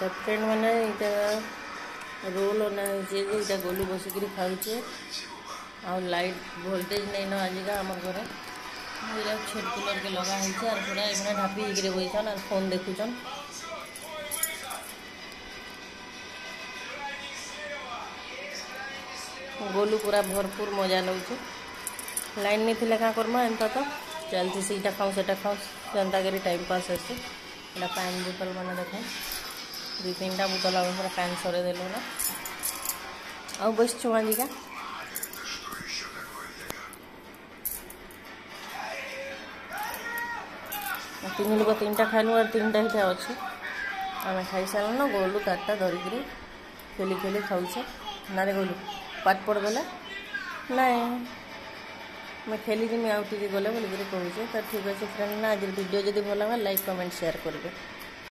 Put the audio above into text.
तो फ्रेंड मैंने यहाँ रोल ना ये गोलू बसिक खाऊे आ लाइट वोल्टेज नहीं ना आजिका आम घर छेद कूलर के लगा है पूरा एमना ढापी होकर बैठन और फोन देखुचन। गोलू पूरा भरपूर मजा लगे लाइन नहीं थी क्या करमा एंता तो चलती सीटा खाऊँ से खाऊँ जनता करी टाइम पास अच्छे एटा पानी बोतल मैंने देख दु तीन टा बोतल आम पानी सरे देलु ना आ बस आजिका तीन लोग तीन टा खाइलु और तीन टा इटा अच्छे आम खाई सारे ना गोलू तारटा धरिकी खेली खेली खाऊे ना रे गोलू पाठ पढ़ गला नाई मैं खेली जी आउट गले बोलिक कहूँ तो ठीक अच्छे फ्रेंड ना आज वीडियो जब भल लगा लाइक कमेंट शेयर करेंगे।